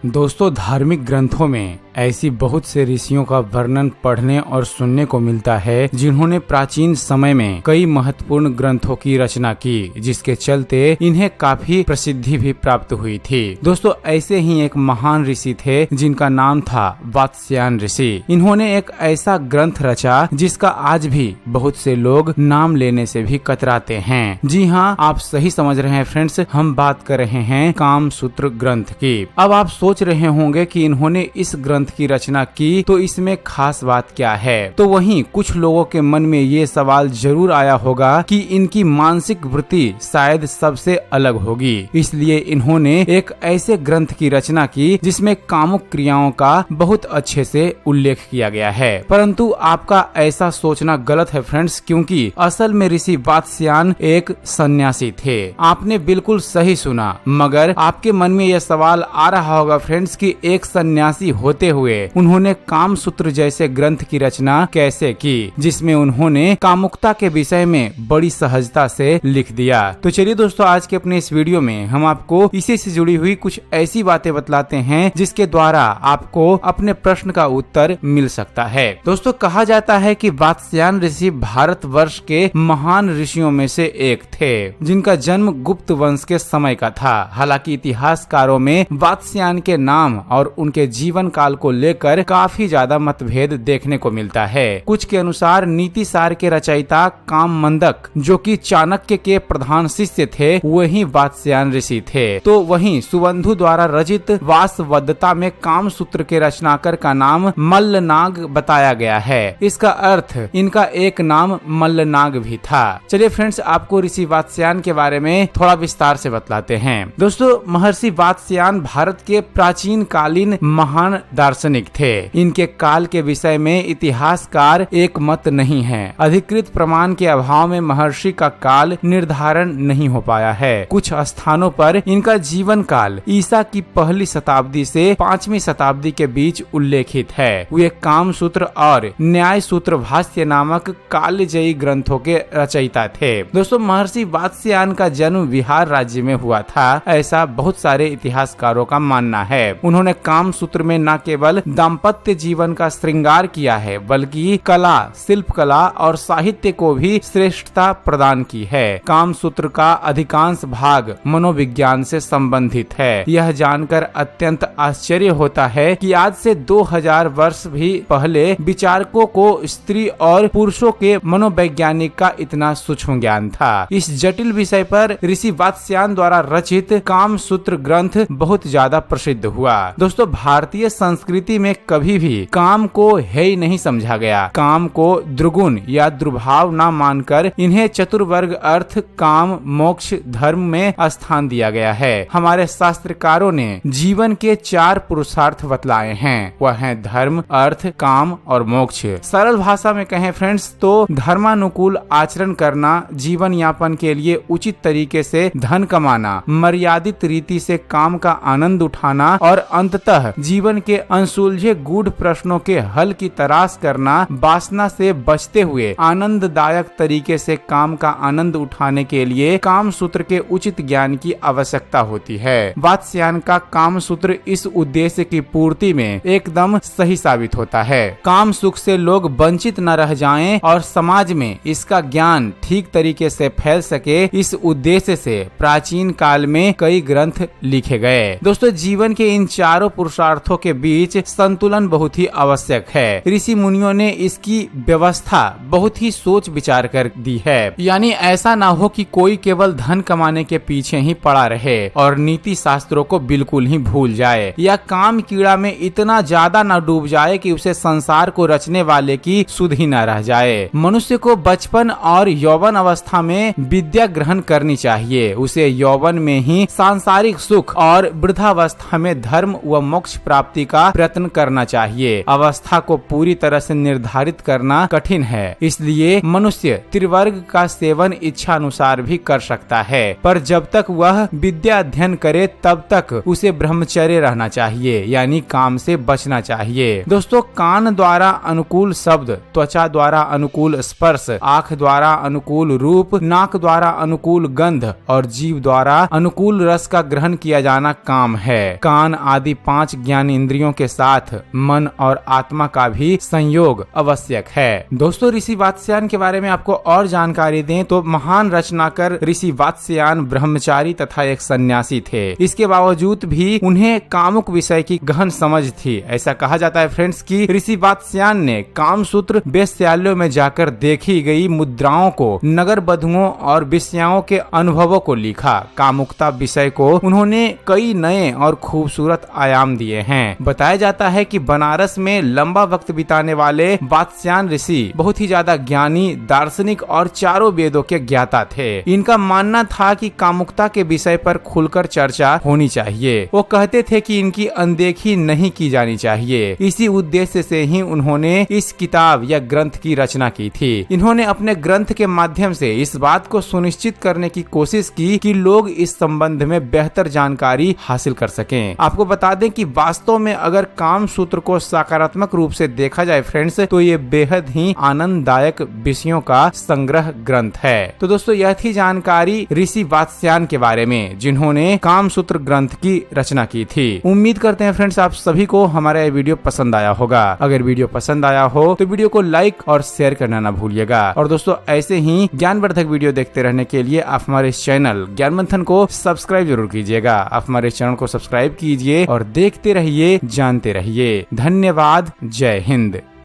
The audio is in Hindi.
दोस्तों, धार्मिक ग्रंथों में ऐसी बहुत से ऋषियों का वर्णन पढ़ने और सुनने को मिलता है जिन्होंने प्राचीन समय में कई महत्वपूर्ण ग्रंथों की रचना की, जिसके चलते इन्हें काफी प्रसिद्धि भी प्राप्त हुई थी। दोस्तों, ऐसे ही एक महान ऋषि थे जिनका नाम था वात्स्यायन ऋषि। इन्होंने एक ऐसा ग्रंथ रचा जिसका आज भी बहुत से लोग नाम लेने से भी कतराते हैं। जी हाँ, आप सही समझ रहे हैं फ्रेंड्स, हम बात कर रहे हैं कामसूत्र ग्रंथ की। अब आप सोच रहे होंगे कि इन्होंने इस ग्रंथ की रचना की तो इसमें खास बात क्या है। तो वहीं कुछ लोगों के मन में ये सवाल जरूर आया होगा कि इनकी मानसिक वृत्ति शायद सबसे अलग होगी, इसलिए इन्होंने एक ऐसे ग्रंथ की रचना की जिसमें कामुक क्रियाओं का बहुत अच्छे से उल्लेख किया गया है। परंतु आपका ऐसा सोचना गलत है फ्रेंड्स, क्योंकि असल में ऋषि वात्स्यायन एक सन्यासी थे। आपने बिल्कुल सही सुना, मगर आपके मन में यह सवाल आ रहा होगा फ्रेंड्स कि एक सन्यासी होते हुए उन्होंने कामसूत्र जैसे ग्रंथ की रचना कैसे की, जिसमें उन्होंने कामुकता के विषय में बड़ी सहजता से लिख दिया। तो चलिए दोस्तों, आज के अपने इस वीडियो में हम आपको इसी से जुड़ी हुई कुछ ऐसी बातें बतलाते हैं जिसके द्वारा आपको अपने प्रश्न का उत्तर मिल सकता है। दोस्तों, कहा जाता है कि वात्स्यायन ऋषि भारतवर्ष के महान ऋषियों में से एक थे, जिनका जन्म गुप्त वंश के समय का था। हालांकि इतिहासकारों में वात्स्यायन के नाम और उनके जीवन काल को लेकर काफी ज्यादा मतभेद देखने को मिलता है। कुछ के अनुसार नीति सार के रचयिता काममंडक, जो कि चाणक्य के प्रधान शिष्य थे, वही वात्स्यायन ऋषि थे। तो वहीं सुबंधु द्वारा रचित वासवदत्ता में कामसूत्र के रचनाकार का नाम मल्लनाग बताया गया है। इसका अर्थ इनका एक नाम मल्लनाग भी था। चलिए फ्रेंड्स, आपको ऋषि वात्स्यायन के बारे में थोड़ा विस्तार से बतलाते हैं। दोस्तों, महर्षि वात्स्यायन भारत के प्राचीन कालीन महान दार्शनिक थे। इनके काल के विषय में इतिहासकार एक मत नहीं है। अधिकृत प्रमाण के अभाव में महर्षि का काल निर्धारण नहीं हो पाया है। कुछ स्थानों पर इनका जीवन काल ईसा की पहली शताब्दी से 5वीं शताब्दी के बीच उल्लेखित है। वे कामसूत्र और न्याय सूत्र भाष्य नामक कालजयी ग्रंथों के रचयिता थे। दोस्तों, महर्षि वात्स्यायन का जन्म बिहार राज्य में हुआ था, ऐसा बहुत सारे इतिहासकारों का मानना है। उन्होंने कामसूत्र में न केवल दाम्पत्य जीवन का श्रृंगार किया है, बल्कि कला, शिल्प कला और साहित्य को भी श्रेष्ठता प्रदान की है। कामसूत्र का अधिकांश भाग मनोविज्ञान से संबंधित है। यह जानकर अत्यंत आश्चर्य होता है कि आज से 2000 वर्ष भी पहले विचारकों को स्त्री और पुरुषों के मनोवैज्ञानिक का इतना सूक्ष्म ज्ञान था। इस जटिल विषय पर ऋषि वात्स्यायन द्वारा रचित कामसूत्र ग्रंथ बहुत ज्यादा प्रसिद्ध हुआ। दोस्तों, भारतीय संस्कृति में कभी भी काम को है ही नहीं समझा गया। काम को दुर्गुण या दुर्भाव न मानकर इन्हें चतुर्वर्ग अर्थ, काम, मोक्ष, धर्म में स्थान दिया गया है। हमारे शास्त्रकारों ने जीवन के 4 पुरुषार्थ बतलाए हैं, वह हैं धर्म, अर्थ, काम और मोक्ष। सरल भाषा में कहें फ्रेंड्स तो धर्मानुकूल आचरण करना, जीवन यापन के लिए उचित तरीके से धन कमाना, मर्यादित रीति से काम का आनंद उठाना और अंततः जीवन के अनसुलझे गूढ़ प्रश्नों के हल की तलाश करना, वासना से बचते हुए आनंददायक तरीके से काम का आनंद उठाने के लिए कामसूत्र के उचित ज्ञान की आवश्यकता होती है। वात्स्यायन का कामसूत्र इस उद्देश्य की पूर्ति में एकदम सही साबित होता है। काम सुख से लोग वंचित न रह जाएं और समाज में इसका ज्ञान ठीक तरीके से फैल सके, इस उद्देश्य से प्राचीन काल में कई ग्रंथ लिखे गए। दोस्तों, जीवन के इन चारों पुरुषार्थों के बीच संतुलन बहुत ही आवश्यक है। ऋषि मुनियों ने इसकी व्यवस्था बहुत ही सोच विचार कर दी है। यानी ऐसा ना हो कि कोई केवल धन कमाने के पीछे ही पड़ा रहे और नीति शास्त्रों को बिल्कुल ही भूल जाए, या काम कीड़ा में इतना ज्यादा न डूब जाए कि उसे संसार को रचने वाले की सुध ही न रह जाए। मनुष्य को बचपन और यौवन अवस्था में विद्या ग्रहण करनी चाहिए। उसे यौवन में ही सांसारिक सुख और वृद्धावस्था में धर्म व मोक्ष प्राप्ति का प्रयत्न करना चाहिए। अवस्था को पूरी तरह से निर्धारित करना कठिन है, इसलिए मनुष्य त्रिवर्ग का सेवन इच्छा अनुसार भी कर सकता है, पर जब तक वह विद्या अध्ययन करे तब तक उसे ब्रह्मचर्य रहना चाहिए, यानी काम से बचना चाहिए। दोस्तों, कान द्वारा अनुकूल शब्द, त्वचा द्वारा अनुकूल स्पर्श, आँख द्वारा अनुकूल रूप, नाक द्वारा अनुकूल गंध और जीव द्वारा अनुकूल रस का ग्रहण किया जाना काम है। कान आदि 5 ज्ञान इंद्रियों के साथ मन और आत्मा का भी संयोग आवश्यक है। दोस्तों, ऋषि वात्स्यायन के बारे में आपको और जानकारी दें तो महान रचनाकार ऋषि वात्स्यायन ब्रह्मचारी तथा एक सन्यासी थे। इसके बावजूद भी उन्हें कामुक विषय की गहन समझ थी। ऐसा कहा जाता है फ्रेंड्स कि ऋषि वात्स्यायन ने कामसूत्र वेश्यालयों में जाकर देखी गई मुद्राओं को, नगर बधुओं और वेश्याओं के अनुभवों को लिखा। कामुकता विषय को उन्होंने कई नए और खूबसूरत आयाम दिए हैं। बताया जाता है कि बनारस में लंबा वक्त बिताने वाले वात्स्यायन ऋषि बहुत ही ज्यादा ज्ञानी, दार्शनिक और चारों वेदों के ज्ञाता थे। इनका मानना था कि कामुकता के विषय पर खुलकर चर्चा होनी चाहिए। वो कहते थे कि इनकी अनदेखी नहीं की जानी चाहिए। इसी उद्देश्य से ही उन्होंने इस किताब या ग्रंथ की रचना की थी। इन्होंने अपने ग्रंथ के माध्यम से इस बात को सुनिश्चित करने की कोशिश की कि लोग इस संबंध में बेहतर जानकारी हासिल कर सकें। आपको बता दें कि वास्तव में अगर काम सूत्र को सकारात्मक रूप से देखा जाए फ्रेंड्स, तो ये बेहद ही आनंददायक विषयों का संग्रह ग्रंथ है। तो दोस्तों, यह थी जानकारी ऋषि वात्स्यायन के बारे में, जिन्होंने काम सूत्र ग्रंथ की रचना की थी। उम्मीद करते हैं फ्रेंड्स आप सभी को हमारा यह वीडियो पसंद आया होगा। अगर वीडियो पसंद आया हो तो वीडियो को लाइक और शेयर करना ना भूलिएगा। और दोस्तों, ऐसे ही ज्ञानवर्धक वीडियो देखते रहने के लिए आप हमारे चैनल ज्ञान मंथन को सब्सक्राइब जरूर कीजिएगा। आप हमारे चैनल को सब्सक्राइब कीजिए और देखते रहिए, जानते रहिए। धन्यवाद। जय हिंद।